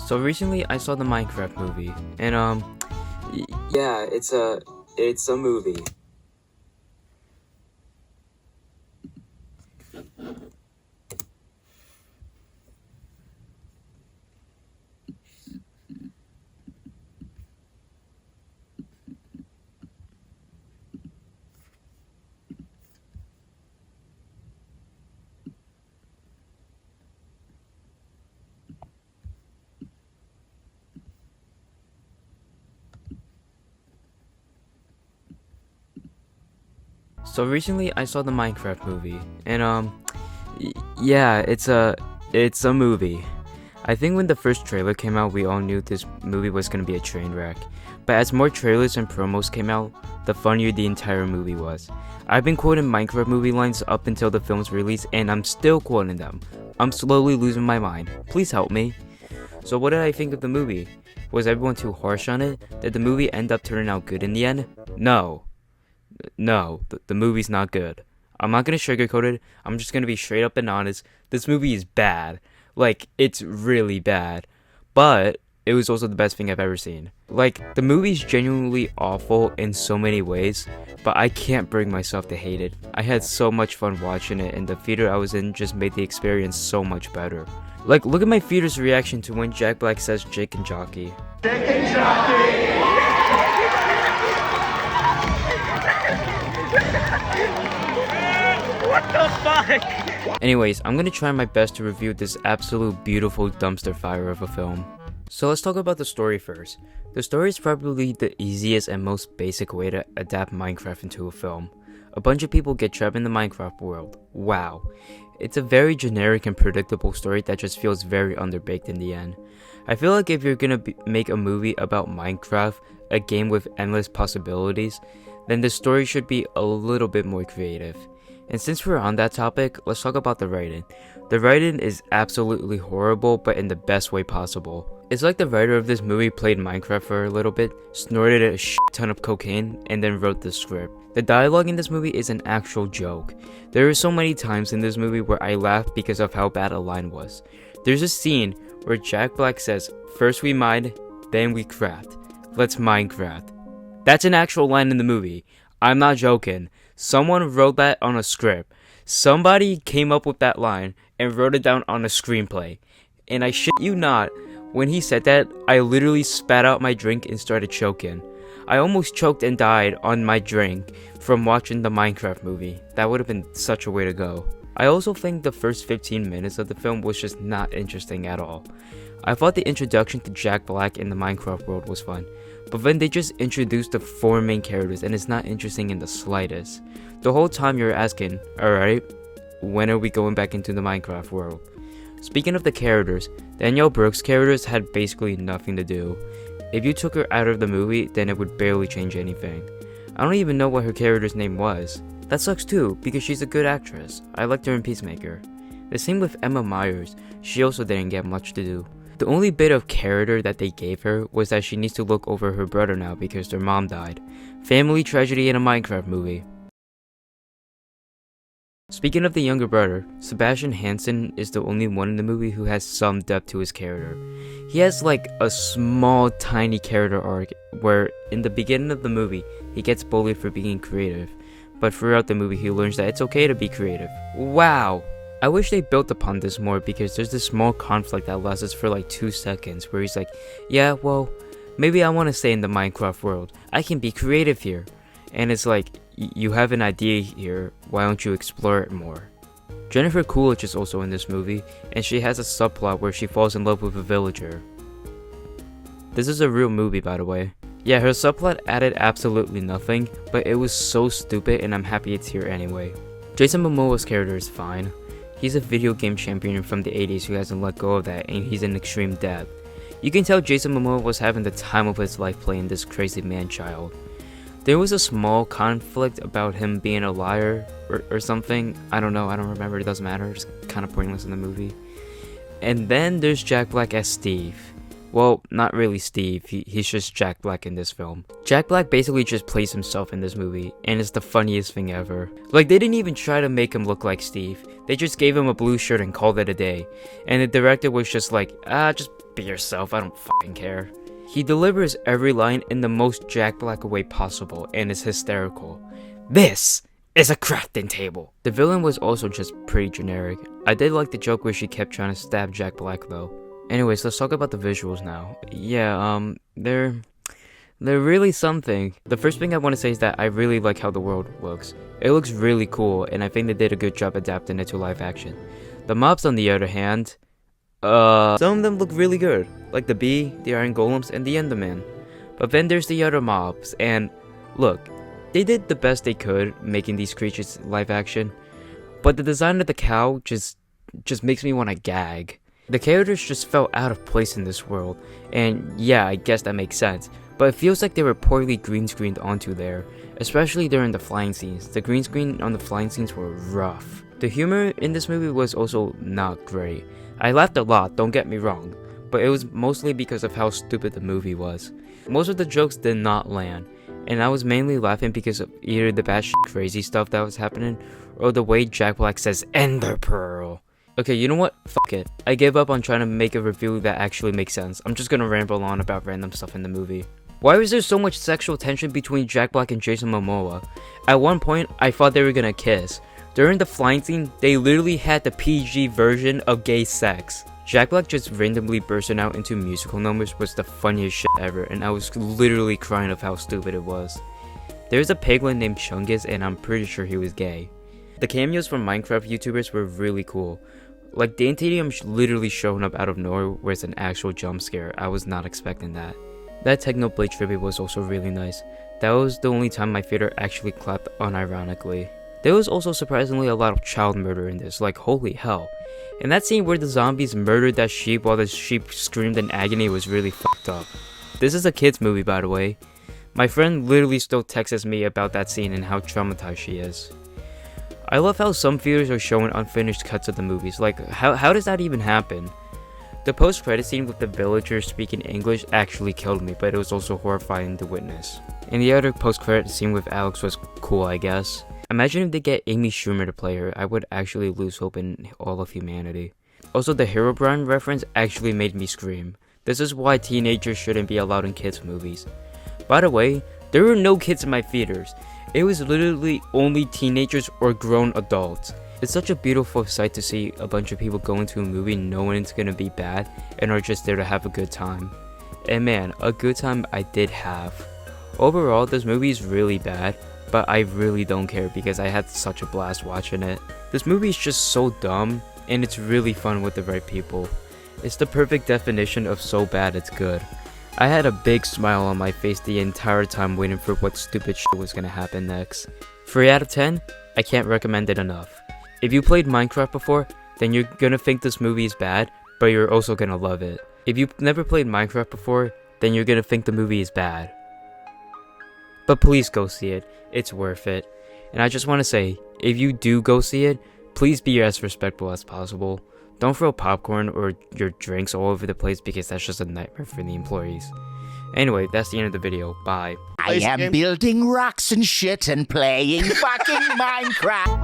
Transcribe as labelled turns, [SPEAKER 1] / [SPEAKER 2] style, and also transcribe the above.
[SPEAKER 1] So recently I saw the Minecraft movie, and
[SPEAKER 2] Yeah, it's a movie.
[SPEAKER 1] so recently I saw the Minecraft movie, and yeah, it's a movie. I think when the first trailer came out, we all knew this movie was gonna be a train wreck. But as more trailers and promos came out, the funnier the entire movie was. I've been quoting Minecraft movie lines up until the film's release, and I'm still quoting them. I'm slowly losing my mind. Please help me. So what did I think of the movie? Was everyone too harsh on it? Did the movie end up turning out good in the end? No. No, the movie's not good. I'm not gonna sugarcoat it. I'm just gonna be straight up and honest. This movie is bad. Like, it's really bad. But it was also the best thing I've ever seen. Like, the movie's genuinely awful in so many ways, but I can't bring myself to hate it. I had so much fun watching it, and the theater I was in just made the experience so much better. Like, look at my theater's reaction to when Jack Black says Jake and Jockey.
[SPEAKER 3] Jake and Jockey! What the fuck?
[SPEAKER 1] Anyways, I'm gonna try my best to review this absolute beautiful dumpster fire of a film. So let's talk about the story first. The story is probably the easiest and most basic way to adapt Minecraft into a film. A bunch of people get trapped in the Minecraft world. Wow. It's a very generic and predictable story that just feels very underbaked in the end. I feel like if you're gonna make a movie about Minecraft, a game with endless possibilities, then the story should be a little bit more creative. And since we're on that topic, let's talk about the writing. The writing is absolutely horrible, but in the best way possible. It's like the writer of this movie played Minecraft for a little bit, snorted a shit ton of cocaine, and then wrote the script. The dialogue in this movie is an actual joke. There are so many times in this movie where I laughed because of how bad a line was. There's a scene where Jack Black says, "First we mine, then we craft. Let's Minecraft." That's an actual line in the movie. I'm not joking. Someone wrote that on a script. Somebody came up with that line and wrote it down on a screenplay. And I shit you not, when he said that, I literally spat out my drink and started choking. I almost choked and died on my drink from watching the Minecraft movie. That would have been such a way to go. I also think the first 15 minutes of the film was just not interesting at all. I thought the introduction to Jack Black in the Minecraft world was fun, but then they just introduced the four main characters and it's not interesting in the slightest. The whole time you're asking, alright, when are we going back into the Minecraft world? Speaking of the characters, Danielle Brooks' characters had basically nothing to do. If you took her out of the movie, then it would barely change anything. I don't even know what her character's name was. That sucks too, because she's a good actress. I liked her in Peacemaker. The same with Emma Myers, she also didn't get much to do. The only bit of character that they gave her was that she needs to look over her brother now because their mom died. Family tragedy in a Minecraft movie. Speaking of the younger brother, Sebastian Hansen is the only one in the movie who has some depth to his character. He has like a small tiny character arc where in the beginning of the movie he gets bullied for being creative, but throughout the movie he learns that it's okay to be creative. Wow! I wish they built upon this more because there's this small conflict that lasts for like 2 seconds where he's like, yeah, well, maybe I want to stay in the Minecraft world. I can be creative here. And it's like, you have an idea here, why don't you explore it more? Jennifer Coolidge is also in this movie, and she has a subplot where she falls in love with a villager. This is a real movie, by the way. Yeah, her subplot added absolutely nothing, but it was so stupid and I'm happy it's here anyway. Jason Momoa's character is fine. He's a video game champion from the 80s who hasn't let go of that, and he's in extreme debt. You can tell Jason Momoa was having the time of his life playing this crazy man-child. There was a small conflict about him being a liar or something. I don't know, I don't remember, it doesn't matter, it's kind of pointless in the movie. And then there's Jack Black as Steve. Well, not really Steve, he's just Jack Black in this film. Jack Black basically just plays himself in this movie, and it's the funniest thing ever. Like, they didn't even try to make him look like Steve. They just gave him a blue shirt and called it a day. And the director was just like, just be yourself, I don't fucking care. He delivers every line in the most Jack Black way possible and is hysterical. This is a crafting table. The villain was also just pretty generic. I did like the joke where she kept trying to stab Jack Black though. Anyways, let's talk about the visuals now. Yeah, they're really something. The first thing I want to say is that I really like how the world looks. It looks really cool, and I think they did a good job adapting it to live action. The mobs, on the other hand, some of them look really good, like the bee, the iron golems, and the enderman. But then there's the other mobs, and look, they did the best they could making these creatures live action, but the design of the cow just makes me want to gag. The characters just felt out of place in this world, and yeah, I guess that makes sense, but it feels like they were poorly green screened onto there, especially during the flying scenes. The green screen on the flying scenes were rough. The humor in this movie was also not great. I laughed a lot, don't get me wrong, but it was mostly because of how stupid the movie was. Most of the jokes did not land, and I was mainly laughing because of either the batshit crazy stuff that was happening, or the way Jack Black says Ender Pearl. Okay, you know what? Fuck it. I gave up on trying to make a review that actually makes sense. I'm just gonna ramble on about random stuff in the movie. Why was there so much sexual tension between Jack Black and Jason Momoa? At one point, I thought they were gonna kiss. During the flying scene, they literally had the PG version of gay sex. Jack Black just randomly bursting out into musical numbers was the funniest shit ever, and I was literally crying of how stupid it was. There's a piglin named Chungus, and I'm pretty sure he was gay. The cameos from Minecraft YouTubers were really cool. Like Daintium literally showing up out of nowhere was an actual jump scare. I was not expecting that. That Technoblade tribute was also really nice. That was the only time my theater actually clapped unironically. There was also surprisingly a lot of child murder in this, like holy hell. And that scene where the zombies murdered that sheep while the sheep screamed in agony was really fucked up. This is a kids movie, by the way. My friend literally still texts me about that scene and how traumatized she is. I love how some theaters are showing unfinished cuts of the movies. Like, how does that even happen? The post-credit scene with the villagers speaking English actually killed me, but it was also horrifying to witness. And the other post-credit scene with Alex was cool, I guess. Imagine if they get Amy Schumer to play her, I would actually lose hope in all of humanity. Also, the Herobrine reference actually made me scream. This is why teenagers shouldn't be allowed in kids movies. By the way, there were no kids in my theaters. It was literally only teenagers or grown adults. It's such a beautiful sight to see a bunch of people go into a movie knowing it's gonna be bad and are just there to have a good time. And man, a good time I did have. Overall, this movie is really bad, but I really don't care because I had such a blast watching it. This movie is just so dumb, and it's really fun with the right people. It's the perfect definition of so bad it's good. I had a big smile on my face the entire time waiting for what stupid shit was gonna happen next. 3 out of 10? I can't recommend it enough. If you played Minecraft before, then you're gonna think this movie is bad, but you're also gonna love it. If you've never played Minecraft before, then you're gonna think the movie is bad. But please go see it, it's worth it. And I just want to say, if you do go see it, please be as respectful as possible. Don't throw popcorn or your drinks all over the place because that's just a nightmare for the employees. Anyway, that's the end of the video, bye.
[SPEAKER 4] I am building rocks and shit and playing fucking Minecraft.